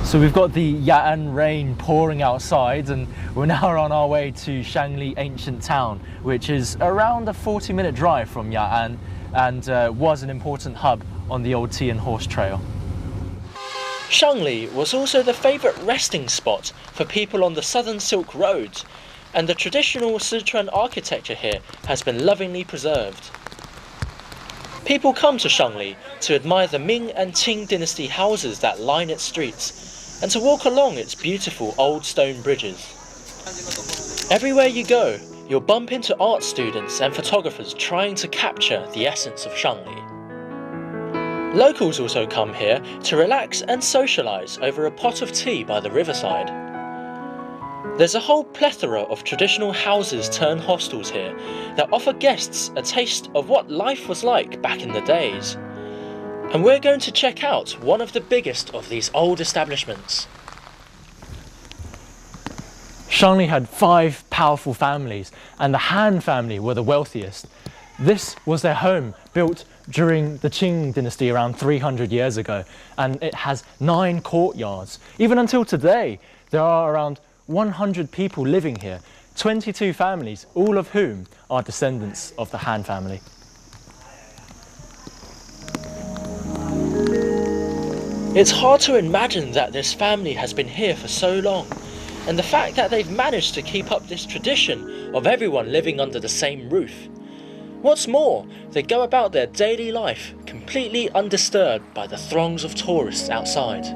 So we've got the Yaan rain pouring outside, and we're now on our way to Shangli Ancient Town, which is around a 40-minute drive from Yaan and was an important hub on the old tea and horse trail. Shangli was also the favourite resting spot for people on the Southern Silk Road, and the traditional Sichuan architecture here has been lovingly preserved. People come to Shangli to admire the Ming and Qing dynasty houses that line its streets, and to walk along its beautiful old stone bridges. Everywhere you go, you'll bump into art students and photographers trying to capture the essence of Shangli. Locals also come here to relax and socialise over a pot of tea by the riverside. There's a whole plethora of traditional houses turned hostels here that offer guests a taste of what life was like back in the days. And we're going to check out one of the biggest of these old establishments. Shangli had 5 powerful families, and the Han family were the wealthiest. This was their home, built during the Qing dynasty around 300 years ago, and it has 9 courtyards. Even until today, there are around 100 people living here, 22 families, all of whom are descendants of the Han family. It's hard to imagine that this family has been here for so long, and the fact that they've managed to keep up this tradition of everyone living under the same roof. What's more, they go about their daily life completely undisturbed by the throngs of tourists outside.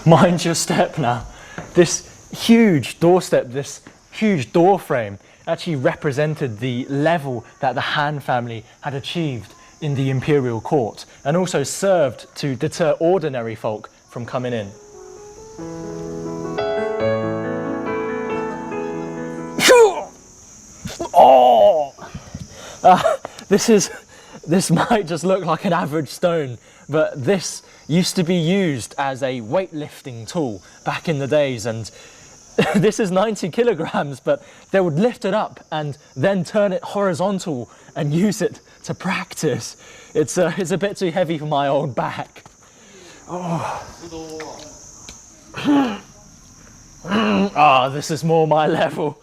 Mind your step now. This huge doorstep, this huge door frame actually represented the level that the Han family had achieved in the imperial court, and also served to deter ordinary folk from coming in. Oh! This might just look like an average stone, but this used to be used as a weightlifting tool back in the days, and this is 90 kilograms, but they would lift it up and then turn it horizontal and use it to practice. It's a bit too heavy for my old back. Oh. This is more my level.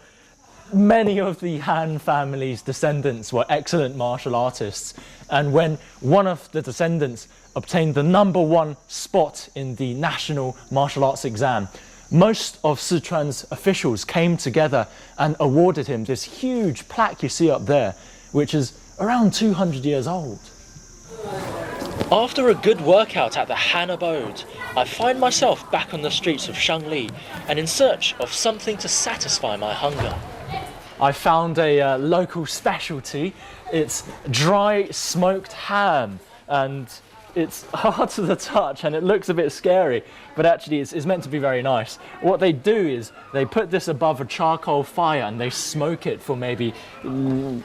Many of the Han family's descendants were excellent martial artists, and when one of the descendants obtained the #1 spot in the national martial arts exam, most of Sichuan's officials came together and awarded him this huge plaque you see up there, which is around 200 years old. After a good workout at the Han abode, I find myself back on the streets of Shangli and in search of something to satisfy my hunger. I found a local specialty. It's dry smoked ham, and it's hard to the touch and it looks a bit scary, but actually it's meant to be very nice. What they do is they put this above a charcoal fire and they smoke it for maybe,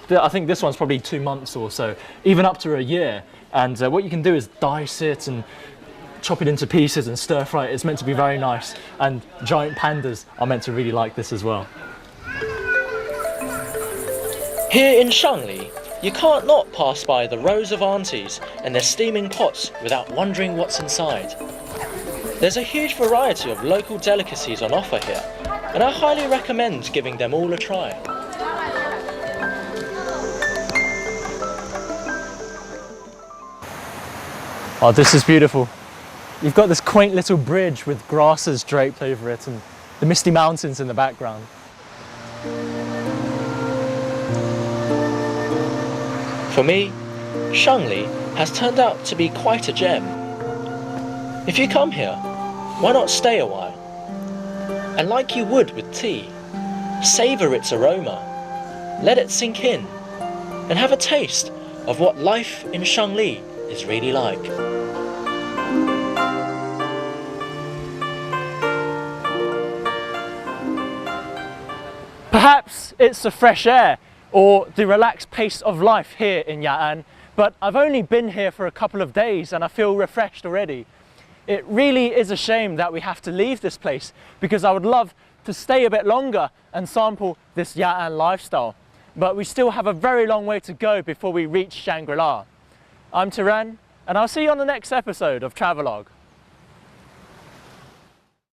I think this one's probably 2 months or so, even up to a year. And what you can do is dice it and chop it into pieces and stir fry it. It's meant to be very nice, and giant pandas are meant to really like this as well. Here in Shangli, you can't not pass by the rows of aunties and their steaming pots without wondering what's inside. There's a huge variety of local delicacies on offer here, and I highly recommend giving them all a try. Oh, this is beautiful. You've got this quaint little bridge with grasses draped over it and the misty mountains in the background. For me, Shangli has turned out to be quite a gem. If you come here, why not stay a while? And like you would with tea, savour its aroma, let it sink in, and have a taste of what life in Shangli is really like. Perhaps it's the fresh air or the relaxed pace of life here in Yaan, but I've only been here for a couple of days and I feel refreshed already. It really is a shame that we have to leave this place, because I would love to stay a bit longer and sample this Yaan lifestyle. But we still have a very long way to go before we reach Shangri-La. I'm Tianran, and I'll see you on the next episode of Travelogue.